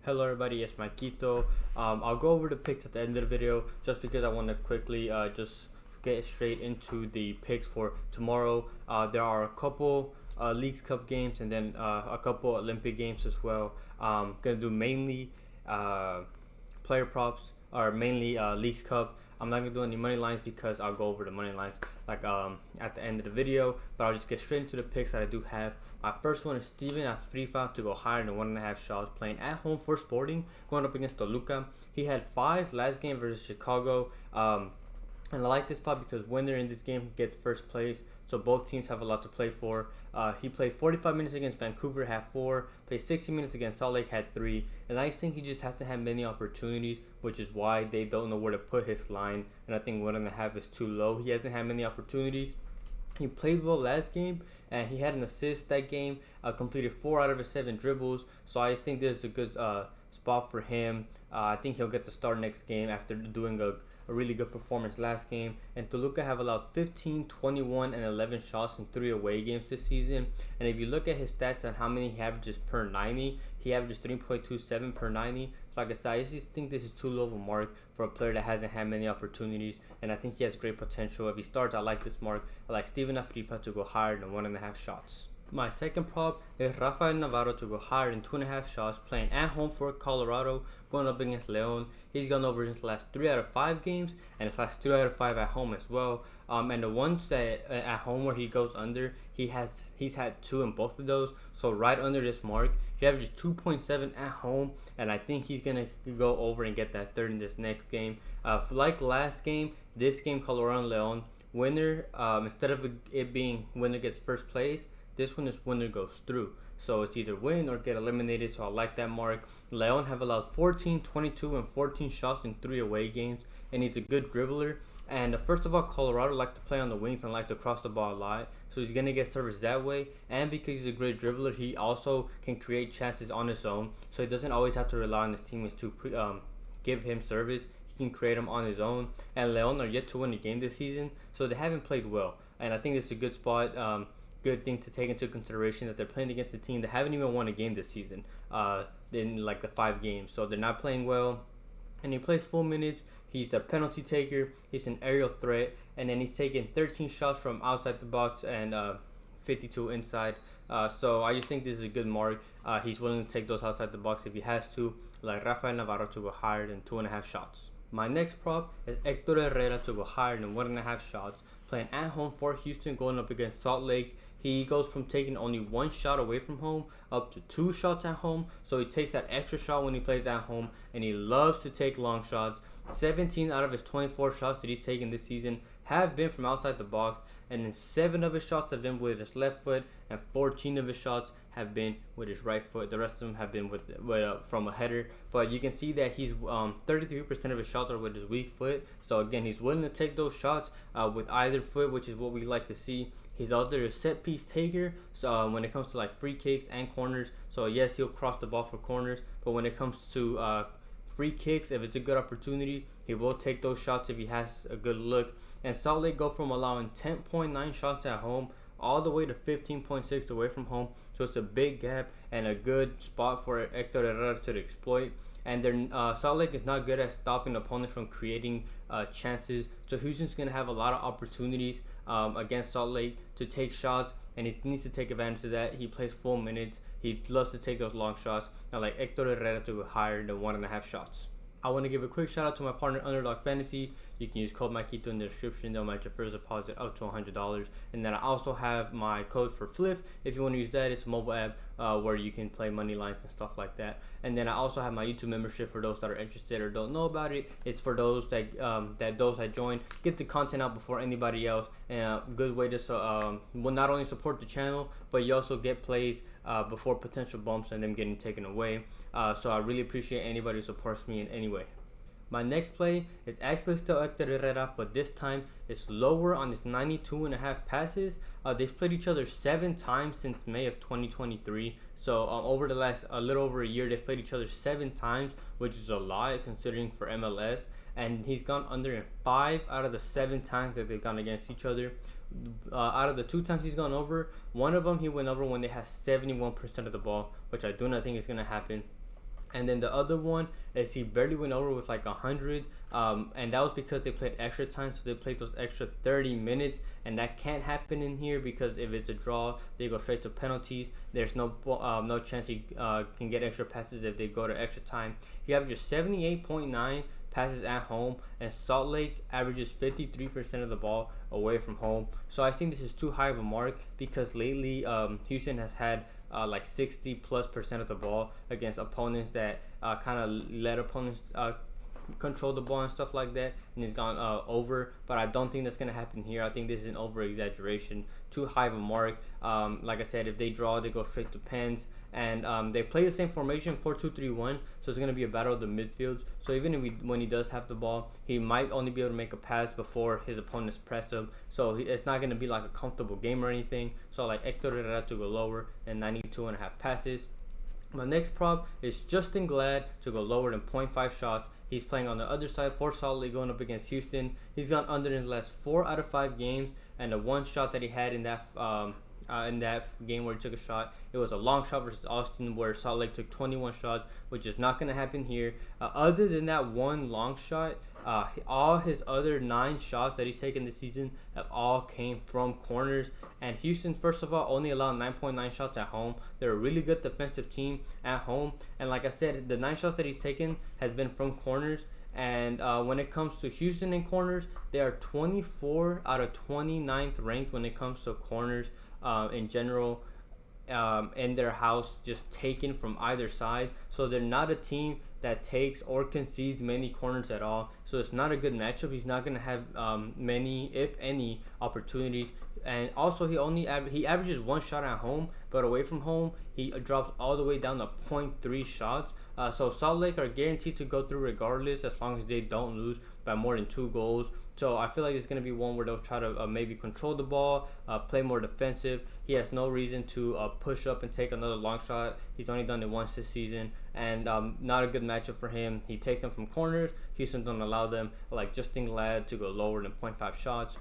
Hello everybody, it's Maikito. I'll go over the picks at the end of the video just because I want to quickly just get straight into the picks for tomorrow. There are a couple League Cup games and then a couple Olympic games as well. Gonna do mainly player props or mainly League Cup. I'm not gonna do any money lines because I'll go over the money lines like at the end of the video, but I'll just get straight into the picks that I do have. My first one is Steven Afrifa to go higher than 1.5 shots, playing at home for Sporting, going up against Toluca. He had 5 last game versus Chicago. And I like this spot because winner in this game gets first place, so both teams have a lot to play for. He played 45 minutes against Vancouver, had 4. Played 60 minutes against Salt Lake, had 3. And I think he just hasn't had many opportunities, which is why they don't know where to put his line. And I think 1.5 is too low. He hasn't had many opportunities. He played well last game, and he had an assist that game. Completed 4 out of his 7 dribbles. So I just think this is a good spot for him. I think he'll get the start next game after doing a really good performance last game. And Toluca have allowed 15, 21, and 11 shots in 3 away games this season. And if you look at his stats on how many he averages per 90, he averages 3.27 per 90. So like I said, I just think this is too low of a mark for a player that hasn't had many opportunities. And I think he has great potential. If he starts, I like this mark. I like Steven Afrifa to go higher than 1.5 shots. My second prop is Rafael Navarro to go higher than 2.5 shots, playing at home for Colorado, going up against Leon. He's gone over his last 3 out of 5 games, and his last 2 out of 5 at home as well. And the ones that at home where he goes under, he's had 2 in both of those. So right under this mark, he averages 2.7 at home, and I think he's gonna go over and get that 3rd in this next game. Like last game, this game Colorado and Leon, winner instead of it being winner gets first place, this one is winner goes through. So it's either win or get eliminated, so I like that mark. Leon have allowed 14, 22, and 14 shots in 3 away games, and he's a good dribbler. And first of all, Colorado like to play on the wings and like to cross the ball a lot, so he's going to get service that way. And because he's a great dribbler, he also can create chances on his own, so he doesn't always have to rely on his teammates to give him service. He can create them on his own. And Leon are yet to win a game this season, so they haven't played well. And I think this is a good spot. Good thing to take into consideration that they're playing against a team that haven't even won a game this season in like the 5 games, so they're not playing well. And he plays full minutes. He's a penalty taker, he's an aerial threat, and then he's taking 13 shots from outside the box and 52 inside. So I just think this is a good mark. He's willing to take those outside the box if he has to, like Rafael Navarro to go higher than 2.5 shots. My next prop is Hector Herrera to go higher than 1.5 shots, playing at home for Houston, going up against Salt Lake. He goes from taking only 1 shot away from home up to 2 shots at home. So he takes that extra shot when he plays at home, and he loves to take long shots. 17 out of his 24 shots that he's taken this season have been from outside the box, and then 7 of his shots have been with his left foot, and 14 of his shots have been with his right foot. The rest of them have been from a header. But you can see that he's 33% of his shots are with his weak foot. So again, he's willing to take those shots with either foot, which is what we like to see. He's also a set piece taker, so when it comes to like free kicks and corners. So yes, he'll cross the ball for corners, but when it comes to free kicks, if it's a good opportunity, he will take those shots if he has a good look. And Salt Lake go from allowing 10.9 shots at home all the way to 15.6 away from home. So it's a big gap and a good spot for Hector Herrera to exploit. And Salt Lake is not good at stopping opponents from creating chances. So Houston's going to have a lot of opportunities against Salt Lake to take shots, and he needs to take advantage of that. He plays full minutes. He loves to take those long shots. I like Hector Herrera to go higher than 1.5 shots. I want to give a quick shout out to my partner Underdog Fantasy. You can use code Maikito in the description. They'll match your first deposit up to $100. And then I also have my code for Fliff. If you want to use that, it's a mobile app where you can play money lines and stuff like that. And then I also have my YouTube membership for those that are interested or don't know about it. It's for those that those that join get the content out before anybody else. And a good way to will not only support the channel, but you also get plays before potential bumps and them getting taken away. So I really appreciate anybody who supports me in any way. My next play is actually still Hector Herrera, but this time it's lower on his 92.5 passes. They've played each other 7 times since May of 2023. So over the last a little over a year, they've played each other 7 times, which is a lot considering for MLS. And he's gone under in 5 out of the 7 times that they've gone against each other. Out of the 2 times he's gone over, one of them he went over when they had 71% of the ball, which I do not think is going to happen. And then the other one is he barely went over with like 100, and that was because they played extra time, so they played those extra 30 minutes, and that can't happen in here because if it's a draw, they go straight to penalties. There's no chance he can get extra passes if they go to extra time. He averages 78.9 passes at home, and Salt Lake averages 53% of the ball away from home. So I think this is too high of a mark because lately Houston has had like 60+% of the ball against opponents that kind of let opponents control the ball and stuff like that, and it's gone over. But I don't think that's gonna happen here. I think this is an over exaggeration, too high of a mark. Like I said, if they draw, they go straight to pens, and they play the same formation, 4-2-3-1, so it's gonna be a battle of the midfields. So even if when he does have the ball, he might only be able to make a pass before his opponents press him, so it's not gonna be like a comfortable game or anything. So I like Hector Herrera to go lower and 92.5 passes. My next prop is Justen Glad to go lower than 0.5 shots. He's playing on the other side for Salt Lake, going up against Houston. He's gone under in his last 4 out of 5 games, and the one shot that he had in that game where he took a shot, it was a long shot versus Austin, where Salt Lake took 21 shots, which is not going to happen here. Other than that one long shot, all his other 9 shots that he's taken this season have all came from corners. And Houston, first of all, only allowed 9.9 shots at home. They're a really good defensive team at home, and like I said, the 9 shots that he's taken has been from corners. And when it comes to Houston in corners, they are 24 out of 29th ranked when it comes to corners in general in their house, just taken from either side. So they're not a team that takes or concedes many corners at all. So it's not a good matchup. He's not going to have many, if any, opportunities. And also, he averages 1 shot at home, but away from home, he drops all the way down to 0.3 shots. So Salt Lake are guaranteed to go through regardless, as long as they don't lose by more than 2 goals. So I feel like it's going to be one where they'll try to maybe control the ball, play more defensive. He has no reason to push up and take another long shot. He's only done it once this season, and not a good matchup for him. He takes them from corners. Houston don't allow them. Like Justen Glad to go lower than 0.5 shots.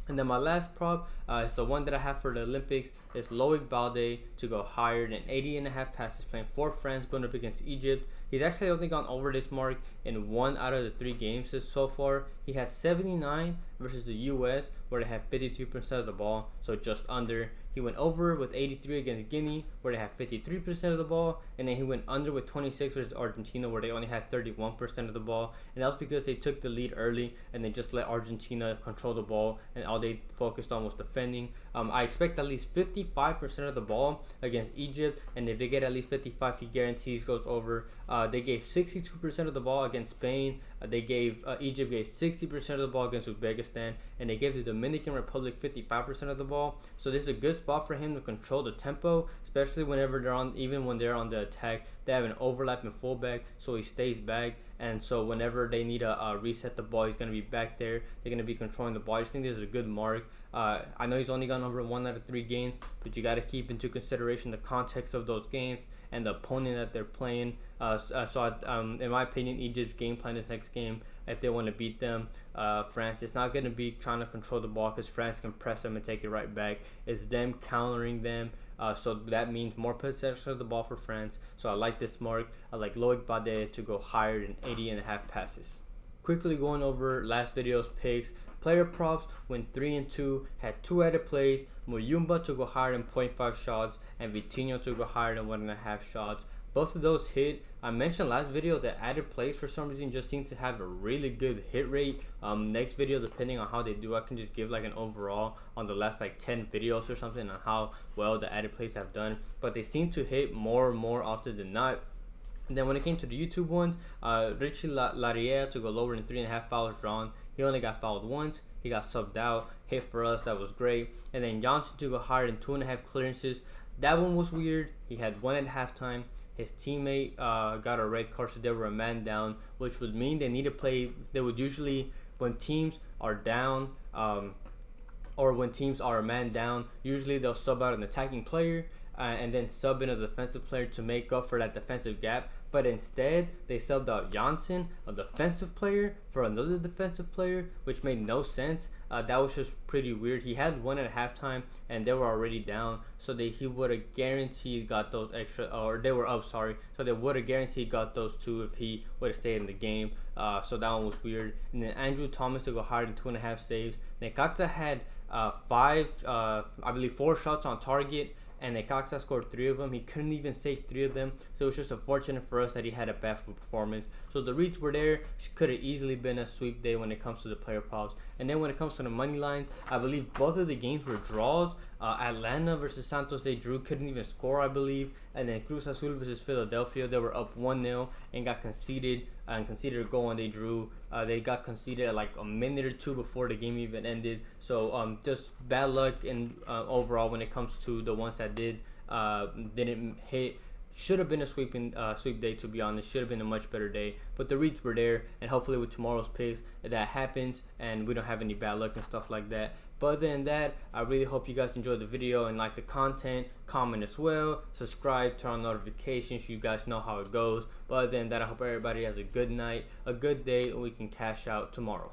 And then my last prop is the one that I have for the Olympics. It's Loic Bade to go higher than 80.5 passes, playing for France, going up against Egypt. He's actually only gone over this mark in 1 out of the 3 games so far. He has 79 versus the US, where they have 53% of the ball, so just under. He went over with 83 against Guinea, where they have 53% of the ball, and then he went under with 26 versus Argentina, where they only had 31% of the ball. And that was because they took the lead early and they just let Argentina control the ball, and all they focused on was defending. I expect at least 55% of the ball against Egypt, and if they get at least 55, he guarantees goes over. They gave 62% of the ball against Spain. Egypt gave 60% of the ball against Uzbekistan, and they gave the Dominican Republic 55% of the ball. So this is a good spot for him to control the tempo, especially whenever even when they're on the attack. They have an overlapping fullback, so he stays back, and so whenever they need to reset the ball, he's going to be back there. They're going to be controlling the ball. I just think this is a good mark. I know he's only gone over 1 out of 3 games, but you got to keep into consideration the context of those games and the opponent that they're playing. In my opinion, Egypt's game plan this next game, if they want to beat them, France, it's not going to be trying to control the ball, because France can press them and take it right back. It's them countering them. So that means more possession of the ball for France. So I like this mark. I like Loic Bade to go higher than 80.5 passes. Quickly going over last video's picks. Player props went 3-2, had 2 added plays. Muyumba to go higher than 0.5 shots, and Vitinho to go higher than 1.5 shots. Both of those hit. I mentioned last video that added plays for some reason just seem to have a really good hit rate. Next video, depending on how they do, I can just give like an overall on the last like 10 videos or something on how well the added plays have done. But they seem to hit more and more often than not. And then when it came to the YouTube ones, Richie Laria to go lower than 3.5 fouls drawn. He only got fouled once. He got subbed out. Hit for us. That was great. And then Johnson to go higher than 2.5 clearances. That one was weird. He had 1 at halftime. His teammate got a red card, so they were a man down, which would mean they need to play. They would usually, when teams are down, or when teams are a man down, usually they'll sub out an attacking player. and then sub in a defensive player to make up for that defensive gap. But instead, they subbed out Janssen, a defensive player, for another defensive player, which made no sense. That was just pretty weird. He had one at halftime, and they were already down, so he would have guaranteed got those extra, or they were up, sorry. So they would have guaranteed got those two if he would have stayed in the game. So that one was weird. And then Andrew Thomas to go higher than 2.5 saves. Necaxa had I believe 4 shots on target, and Thankszs scored 3 of them. He couldn't even save 3 of them, so it was just unfortunate for us that he had a bad performance. So the reads were there. Could have easily been a sweep day when it comes to the player props. And then when it comes to the money lines, I believe both of the games were draws. Atlanta versus Santos, they drew, couldn't even score, I believe. And then Cruz Azul versus Philadelphia, they were up 1-0 and got conceded a goal, and they drew. They got conceded like a minute or 2 before the game even ended. So just bad luck in overall when it comes to the ones that didn't hit. Should have been a sweep day, to be honest. Should have been a much better day, but the reads were there, and hopefully with tomorrow's picks that happens and we don't have any bad luck and stuff like that. But other than that, I really hope you guys enjoyed the video and like the content. Comment as well, subscribe, turn on notifications so you guys know how it goes. But other than that, I hope everybody has a good night, a good day, and we can cash out tomorrow.